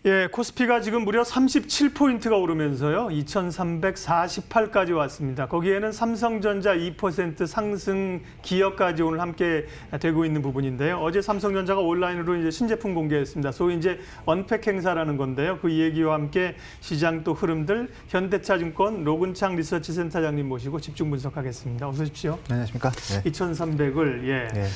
예, 코스피가 지금 무려 37포인트가 오르면서요. 2348까지 왔습니다. 거기에는 삼성전자 2% 상승 기업까지 오늘 함께 되고 있는 부분인데요. 어제 삼성전자가 온라인으로 이제 신제품 공개했습니다. 소위 이제 언팩 행사라는 건데요. 그 얘기와 함께 시장 또 흐름들 현대차증권 로근창 리서치 센터장님 모시고 집중 분석하겠습니다. 어서 오십시오. 안녕하십니까? 네. 2300을 네.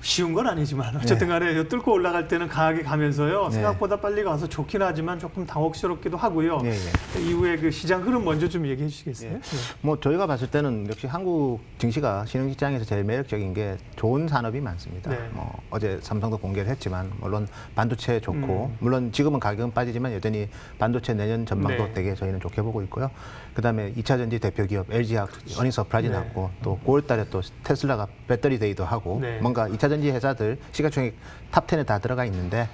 쉬운 건 아니지만 어쨌든 간에 뚫고 올라갈 때는 강하게 가면서요. 네. 생각보다 빨리 가서 좋긴 하지만 조금 당혹스럽기도 하고요. 네, 이후에 그 시장 흐름 먼저 좀 얘기해 주시겠어요? 네. 뭐 저희가 봤을 때는 역시 한국 증시가 신흥시장에서 제일 매력적인 게 좋은 산업이 많습니다. 네. 뭐 어제 삼성도 공개를 했지만 물론 반도체 좋고 물론 지금은 가격은 빠지지만 여전히 반도체 내년 전망도 네. 되게 저희는 좋게 보고 있고요. 그다음에 2차 전지 대표 기업 LG화학 어닝 서프라이즈 네. 났고 또 9월 달에 또 테슬라가 배터리 데이도 하고 네. 뭔가 2차 전지 회사들 시가총액 탑 10에 다 들어가 있는데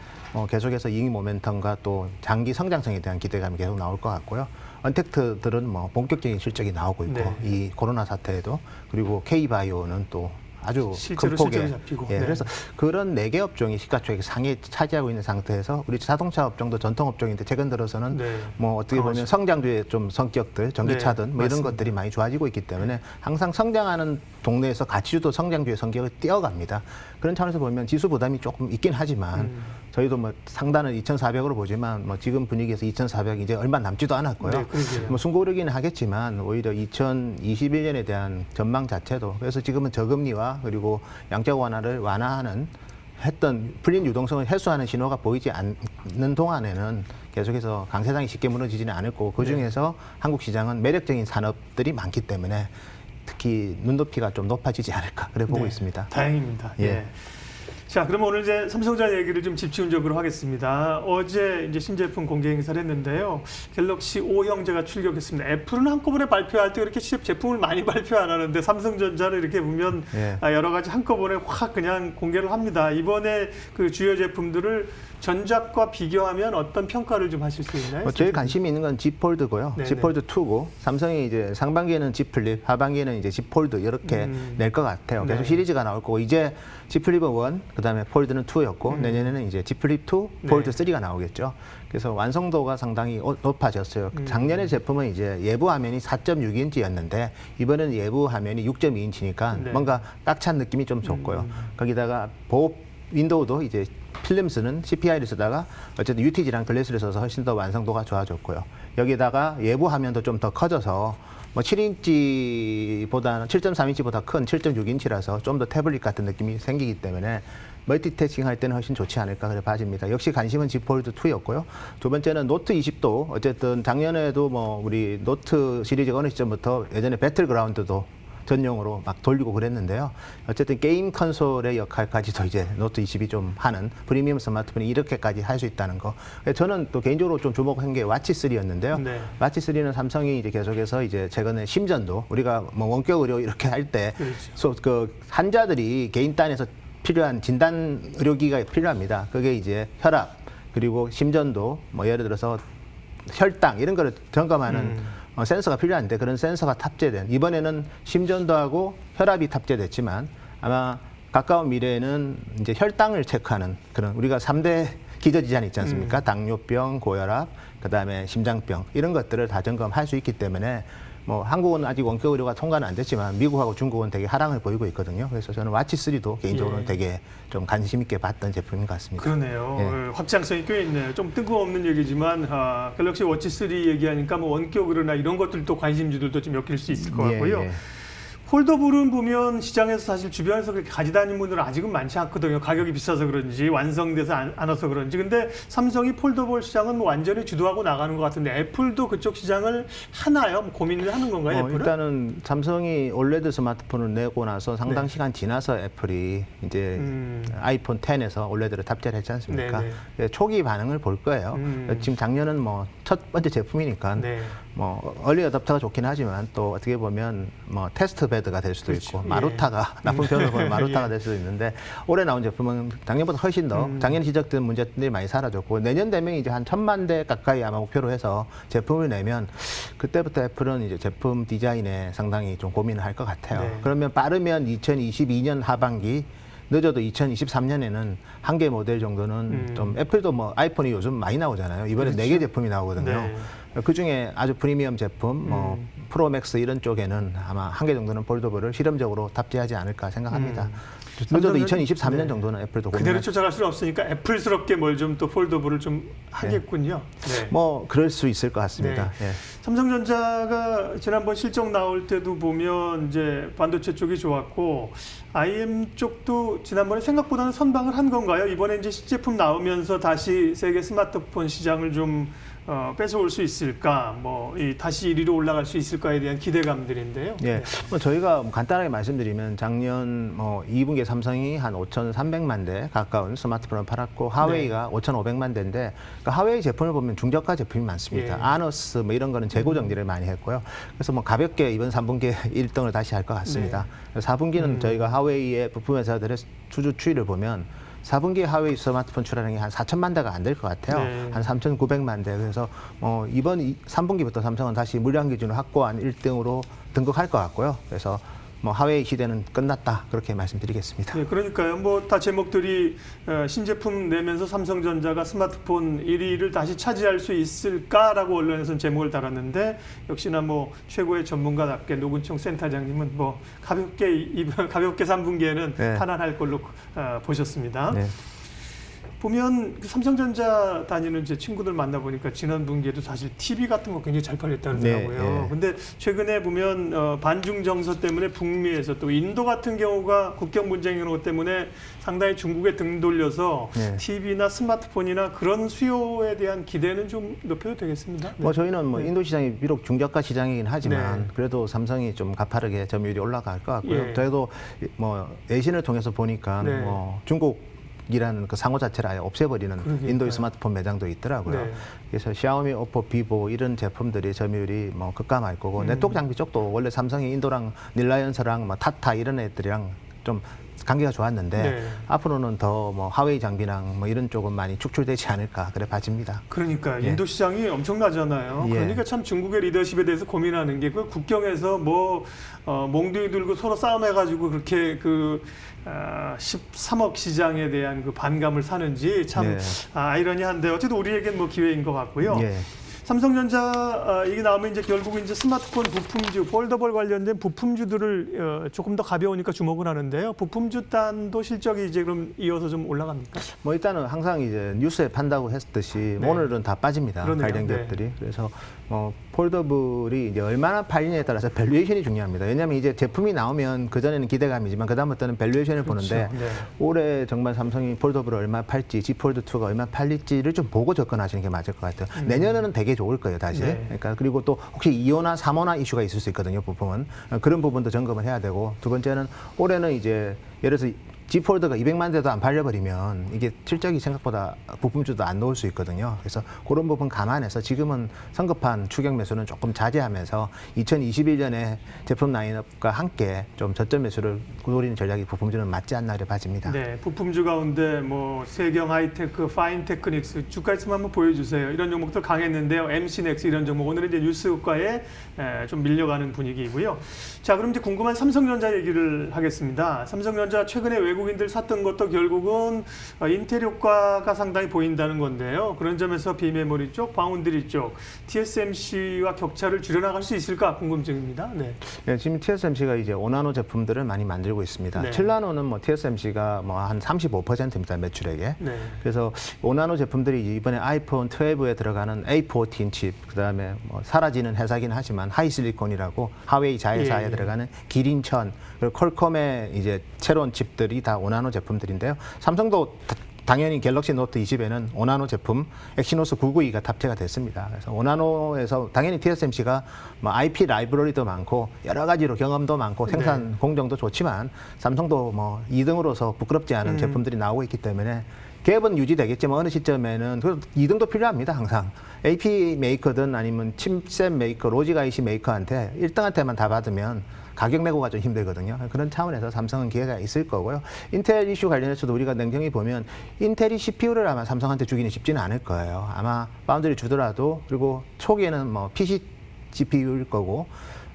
계속해서 이익 모멘텀과 또 장기 성장성에 대한 기대감이 계속 나올 것 같고요. 언택트들은 뭐 본격적인 실적이 나오고 있고 네. 이 코로나 사태에도 그리고 K바이오는 또 아주 실제로 큰 폭의 실적이 잡히고. 예, 네. 그래서 그런 4개 업종이 시가총액 상위에 차지하고 있는 상태에서 우리 자동차 업종도 전통 업종인데 최근 들어서는 네. 뭐 어떻게 보면 성장주의 좀 성격들 전기차든 네, 뭐 이런 맞습니다. 것들이 많이 좋아지고 있기 때문에 항상 성장하는 동네에서 가치주도 성장주의 성격을 띄어갑니다. 그런 차원에서 보면 지수 부담이 조금 있긴 하지만 저희도 뭐 상단은 2,400으로 보지만 뭐 지금 분위기에서 2,400 이제 얼마 남지도 않았고요. 네, 그러게요. 뭐 숨고르기는 하겠지만 오히려 2021년에 대한 전망 자체도 그래서 지금은 저금리와 그리고 양적 완화를 완화하는 했던 풀린 유동성을 해소하는 신호가 보이지 않는 동안에는 계속해서 강세장이 쉽게 무너지지는 않을 거고 그중에서 한국 시장은 매력적인 산업들이 많기 때문에 특히 눈높이가 좀 높아지지 않을까 그래 보고 있습니다. 다행입니다. 예. 예. 자, 그러면 오늘 이제 삼성전자 얘기를 좀 집중적으로 하겠습니다. 어제 이제 신제품 공개 행사를 했는데요. 갤럭시 5 형제가 출격했습니다. 애플은 한꺼번에 발표할 때 그렇게 제품을 많이 발표 안 하는데 삼성전자를 이렇게 보면 예. 여러 가지 한꺼번에 확 그냥 공개를 합니다. 이번에 그 주요 제품들을 전작과 비교하면 어떤 평가를 좀 하실 수 있나요? 제일 관심이 있는 건 Z 폴드고요. 네네. Z 폴드 2고 삼성이 이제 상반기에는 Z 플립, 하반기에는 이제 Z 폴드 이렇게 낼 것 같아요. 계속 네. 시리즈가 나올 거고 이제 Z 플립은 1, 그다음에 폴드는 2였고 내년에는 이제 Z 플립 2, 폴드 3가 나오겠죠. 그래서 완성도가 상당히 높아졌어요. 작년에 제품은 이제 예부 화면이 4.6인치였는데 이번에는 예부 화면이 6.2인치니까 네. 뭔가 딱 찬 느낌이 좀 좋고요. 거기다가 보호 윈도우도 이제 필름 쓰는 CPI를 쓰다가 어쨌든 UTG랑 글래스를 써서 훨씬 더 완성도가 좋아졌고요. 여기다가 예부 화면도 좀 더 커져서 뭐 7인치보다는 7.3인치보다 큰 7.6인치라서 좀 더 태블릿 같은 느낌이 생기기 때문에 멀티태칭 할 때는 훨씬 좋지 않을까 그래 봐집니다. 역시 관심은 Z 폴드 2였고요. 두 번째는 노트 20도 어쨌든 작년에도 뭐 우리 노트 시리즈가 어느 시점부터 예전에 배틀그라운드도 전용으로 막 돌리고 그랬는데요. 어쨌든 게임 컨솔의 역할까지도 이제 노트 20이 좀 하는 프리미엄 스마트폰이 이렇게까지 할 수 있다는 거. 저는 또 개인적으로 좀 주목한 게 와치 3였는데요. 네. 와치 3는 삼성이 이제 계속해서 이제 최근에 심전도 우리가 뭐 원격 의료 이렇게 할 때 그렇죠. 그 환자들이 개인 단에서 필요한 진단 의료기가 필요합니다. 그게 이제 혈압 그리고 심전도 뭐 예를 들어서 혈당 이런 거를 점검하는 센서가 필요한데 그런 센서가 탑재된 이번에는 심전도 하고 혈압이 탑재됐지만 아마 가까운 미래에는 이제 혈당을 체크하는 그런 우리가 3대 기저질환 있지 않습니까? 당뇨병, 고혈압, 그다음에 심장병 이런 것들을 다 점검할 수 있기 때문에 뭐 한국은 아직 원격 의료가 통과는 안 됐지만 미국하고 중국은 되게 하락을 보이고 있거든요. 그래서 저는 와치 3도 개인적으로는 되게 좀 관심 있게 봤던 제품인 것 같습니다. 그러네요. 예. 확장성이 꽤 있네요. 좀 뜬금없는 얘기지만 갤럭시 워치 3 얘기하니까 뭐 원격 의료나 이런 것들도 관심주들도 좀 엮일 수 있을 것 같고요. 예. 폴더블은 보면 시장에서 사실 주변에서 그렇게 가지고 다니는 분들은 아직은 많지 않거든요. 가격이 비싸서 그런지 완성돼서 안 와서 그런지. 근데 삼성이 폴더블 시장은 뭐 완전히 주도하고 나가는 것 같은데 애플도 그쪽 시장을 하나요? 뭐 고민을 하는 건가요? 애플은? 일단은 삼성이 올레드 스마트폰을 내고 나서 상당 시간 지나서 애플이 이제 아이폰 10에서 올레드를 탑재를 했지 않습니까? 네네. 초기 반응을 볼 거예요. 지금 작년은 뭐 첫 번째 제품이니까 네. 뭐 얼리 어답터가 좋긴 하지만 또 어떻게 보면 뭐 테스트 베드가 될 수도 그렇죠. 있고 마루타가 나쁜 표현으로 보면 마루타가 예. 될 수도 있는데 올해 나온 제품은 작년보다 훨씬 더 작년 지적된 문제들이 많이 사라졌고 내년 되면 이제 한 1,000만 대 가까이 아마 목표로 해서 제품을 내면 그때부터 애플은 이제 제품 디자인에 상당히 좀 고민을 할 것 같아요. 네. 그러면 빠르면 2022년 하반기 늦어도 2023년에는 한 개 모델 정도는 좀 애플도 뭐 아이폰이 요즘 많이 나오잖아요. 이번에 그렇죠. 4개 제품이 나오거든요. 네. 그 중에 아주 프리미엄 제품, 뭐 프로맥스 이런 쪽에는 아마 한 개 정도는 폴더블을 실험적으로 탑재하지 않을까 생각합니다. 늦어도 2023년 네. 정도는 애플도 그대로 고민할 쫓아갈 수는 없으니까 애플스럽게 뭘 좀 또 폴더블을 좀 하겠군요. 네. 뭐 그럴 수 있을 것 같습니다. 네. 예. 삼성전자가 지난번 실적 나올 때도 보면 이제 반도체 쪽이 좋았고 IM 쪽도 지난번에 생각보다는 선방을 한 건가요? 이번에 이제 신제품 나오면서 다시 세계 스마트폰 시장을 좀 뺏어올 수 있을까? 다시 1위로 올라갈 수 있을까에 대한 기대감들인데요. 예, 뭐 저희가 간단하게 말씀드리면 작년 2분기에 삼성이 한 5,300만 대 가까운 스마트폰을 팔았고 하웨이가 5,500만 대인데 그 하웨이 제품을 보면 중저가 제품이 많습니다. 예. 아너스 뭐 이런 거는 재고 정리를 많이 했고요. 그래서 뭐 가볍게 이번 3분기에 1등을 다시 할 것 같습니다. 4분기는 저희가 하웨이의 부품 회사들의 수주 추이를 보면 4분기에 하웨이 스마트폰 출하량이 한 4천만 대가 안 될 것 같아요. 네. 한 3,900만 대. 그래서 이번 3분기부터 삼성은 다시 물량 기준을 확고한 1등으로 등극할 것 같고요. 그래서 뭐 하웨이 시대는 끝났다 그렇게 말씀드리겠습니다. 네, 그러니까요. 뭐 다 제목들이 신제품 내면서 삼성전자가 스마트폰 1위를 다시 차지할 수 있을까라고 언론에서는 제목을 달았는데 역시나 뭐 최고의 전문가답게 노근총 센터장님은 뭐 가볍게 3분기에는 네. 탄환할 걸로 보셨습니다. 네. 보면 그 삼성전자 다니는 제 친구들 만나보니까 지난 분기에도 사실 TV 같은 거 굉장히 잘 팔렸다 그러더라고요. 네, 네. 근데 최근에 보면 반중 정서 때문에 북미에서 또 인도 같은 경우가 국경 분쟁 이런 것 때문에 상당히 중국에 등 돌려서 네. TV나 스마트폰이나 그런 수요에 대한 기대는 좀 높여도 되겠습니다. 네. 뭐 저희는 뭐 인도 시장이 비록 중저가 시장이긴 하지만 네. 그래도 삼성이 좀 가파르게 점유율이 올라갈 것 같고요. 예. 저희도 뭐 외신을 통해서 보니까 네. 뭐 중국이라는 그 상호 자체를 아예 없애버리는 그러니까요. 인도의 스마트폰 매장도 있더라고요. 네. 그래서 샤오미, 오포, 비보 이런 제품들이 점유율이 뭐 급감할 거고 네트워크 장비 쪽도 원래 삼성이 인도랑 릴라이언스랑 뭐 타타 이런 애들이랑 좀 관계가 좋았는데 네. 앞으로는 더 뭐 하웨이 장비랑 뭐 이런 쪽은 많이 축출되지 않을까 그래 봐집니다. 그러니까 예. 인도 시장이 엄청나잖아요. 예. 그러니까 참 중국의 리더십에 대해서 고민하는 게 그 국경에서 몽둥이 들고 서로 싸움해가지고 그렇게 13억 시장에 대한 그 반감을 사는지 참 네. 아이러니한데 어쨌든 우리에겐 뭐 기회인 것 같고요. 예. 삼성전자 이게 나오면 이제 결국 이제 스마트폰 부품주, 폴더블 관련된 부품주들을 조금 더 가벼우니까 주목을 하는데요. 부품주 단도 실적이 이제 그럼 이어서 좀 올라갑니까? 뭐 일단은 항상 이제 뉴스에 판다고 했듯이 네. 오늘은 다 빠집니다. 그러네요. 관련 네. 기업들이. 그래서 폴더블이 이제 얼마나 팔리냐에 따라서 밸류에이션이 중요합니다. 왜냐하면 이제 제품이 나오면 그 전에는 기대감이지만 그 다음부터는 밸류에이션을 그렇죠. 보는데 네. 올해 정말 삼성이 폴더블을 얼마 팔지, G 폴드 2가 얼마 팔릴지를 좀 보고 접근하시는 게 맞을 것 같아요. 내년에는 되게 좋을 거예요, 다시. 네. 그러니까 그리고 또 혹시 2호나 3호나 이슈가 있을 수 있거든요, 부품은. 그런 부분도 점검을 해야 되고 두 번째는 올해는 이제 예를 들어서 G 폴드가 200만 대도 안 팔려버리면 이게 실적이 생각보다 부품주도 안 놓을 수 있거든요. 그래서 그런 부분 감안해서 지금은 성급한 추격 매수는 조금 자제하면서 2021년에 제품 라인업과 함께 좀 저점 매수를 노리는 전략이 부품주는 맞지 않나 이렇게 봐집니다. 네, 부품주 가운데 뭐 세경 하이테크, 파인테크닉스 주가 있으면 한번 보여주세요. 이런 종목들 강했는데요. MC넥스 이런 종목 오늘은 이제 뉴스과에 좀 밀려가는 분위기이고요. 자, 그럼 이제 궁금한 삼성전자 얘기를 하겠습니다. 삼성전자 최근에 외국인들 샀던 것도 결국은 인텔 효과가 상당히 보인다는 건데요. 그런 점에서 비메모리 쪽, 바운드리 쪽, TSMC와 격차를 줄여나갈 수 있을까 궁금증입니다. 네. 네, 지금 TSMC가 이제 5나노 제품들을 많이 만들고 있습니다. 네. 7나노는 뭐 TSMC가 뭐 한 35%입니다, 매출액에. 네. 그래서 5나노 제품들이 이번에 아이폰 12에 들어가는 A14 칩, 그다음에 뭐 사라지는 회사긴 하지만 하이실리콘이라고 하웨이 자회사에 예. 들어가는 기린천, 그리고 퀄컴의 이제 새로운 칩들이 다 5나노 제품들인데요. 삼성도 당연히 갤럭시 노트 20에는 5나노 제품 엑시노스 992가 탑재가 됐습니다. 그래서 5나노에서 당연히 TSMC가 뭐 IP 라이브러리도 많고 여러 가지로 경험도 많고 생산 공정도 좋지만 삼성도 뭐 2등으로서 부끄럽지 않은 제품들이 나오고 있기 때문에 갭은 유지되겠지만 어느 시점에는 그 2등도 필요합니다. 항상 AP 메이커든 아니면 칩셋 메이커, 로직 IC 메이커한테 1등한테만 다 받으면 가격 내고가 좀 힘들거든요. 그런 차원에서 삼성은 기회가 있을 거고요. 인텔 이슈 관련해서도 우리가 냉정히 보면 인텔이 CPU를 아마 삼성한테 주기는 쉽지는 않을 거예요. 아마 파운드리 주더라도 그리고 초기에는 뭐 PC GPU일 거고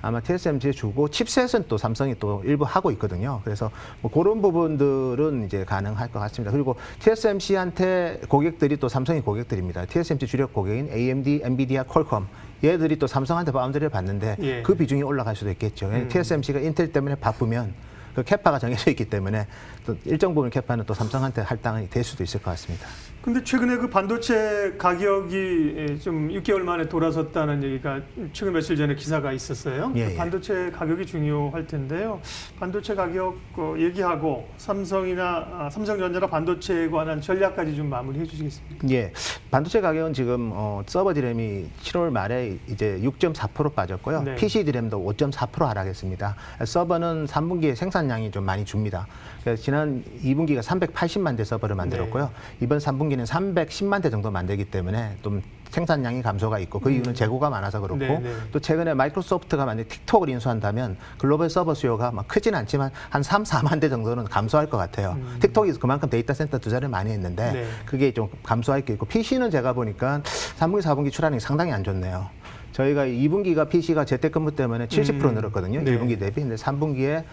아마 TSMC에 주고 칩셋은 또 삼성이 또 일부 하고 있거든요. 그래서 뭐 그런 부분들은 이제 가능할 것 같습니다. 그리고 TSMC한테 고객들이 또 삼성이 고객들입니다. TSMC 주력 고객인 AMD, 엔비디아, 퀄컴 얘들이 또 삼성한테 바운드리를 받는데 예. 그 비중이 올라갈 수도 있겠죠. TSMC가 인텔 때문에 바쁘면 그 캐파가 정해져 있기 때문에 또 일정 부분 캐파는 또 삼성한테 할당이 될 수도 있을 것 같습니다. 근데 최근에 그 반도체 가격이 좀 6개월 만에 돌아섰다는 얘기가 최근 며칠 전에 기사가 있었어요. 예, 그 예. 반도체 가격이 중요할 텐데요. 반도체 가격 얘기하고 삼성전자나 반도체에 관한 전략까지 좀 마무리해 주시겠습니까? 예, 반도체 가격은 지금 서버 디램이 7월 말에 이제 6.4% 빠졌고요. 네. PC 디램도 5.4% 하락했습니다. 서버는 3분기에 생산량이 좀 많이 줍니다. 그래서 지난 2분기가 380만 대 서버를 만들었고요. 이번 3분기는 310만 대 정도 만들기 때문에 좀 생산량이 감소가 있고 그 이유는 재고가 많아서 그렇고 네, 네. 또 최근에 마이크로소프트가 만약 틱톡을 인수한다면 글로벌 서버 수요가 막 크진 않지만 한 3, 4만 대 정도는 감소할 것 같아요. 틱톡이 그만큼 데이터 센터 투자를 많이 했는데 네. 그게 좀 감소할 게 있고 PC는 제가 보니까 3분기, 4분기 출하량이 상당히 안 좋네요. 저희가 2분기가 PC가 재택근무 때문에 70% 늘었거든요. 네. 1분기 대비. 근데 3분기에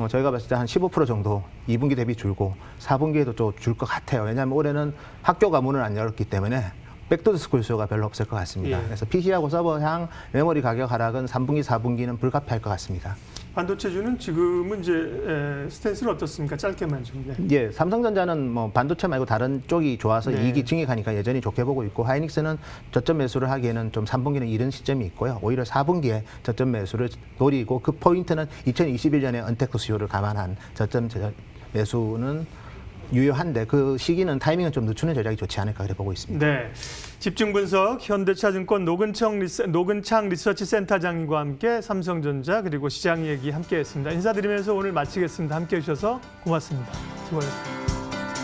저희가 봤을 때 한 15% 정도 2분기 대비 줄고 4분기에도 좀 줄 것 같아요. 왜냐하면 올해는 학교가 문을 안 열었기 때문에 백투스쿨 수요가 별로 없을 것 같습니다. 예. 그래서 PC하고 서버향 메모리 가격 하락은 3분기, 4분기는 불가피할 것 같습니다. 반도체주는 지금은 이제 스탠스는 어떻습니까? 짧게만 좀. 네. 예, 삼성전자는 뭐 반도체 말고 다른 쪽이 좋아서 네. 이익이 증액하니까 여전히 좋게 보고 있고 하이닉스는 저점 매수를 하기에는 좀 3분기는 이른 시점이 있고요. 오히려 4분기에 저점 매수를 노리고 그 포인트는 2021년에 언택트 수요를 감안한 저점 매수는 유효한데 그 시기는 타이밍은 좀 늦추는 전략이 좋지 않을까 그래 보고 있습니다. 네. 집중 분석 현대차증권 노근창 리서치 센터장님과 함께 삼성전자 그리고 시장 얘기 함께했습니다. 인사드리면서 오늘 마치겠습니다. 함께해 주셔서 고맙습니다. 수고하셨습니다.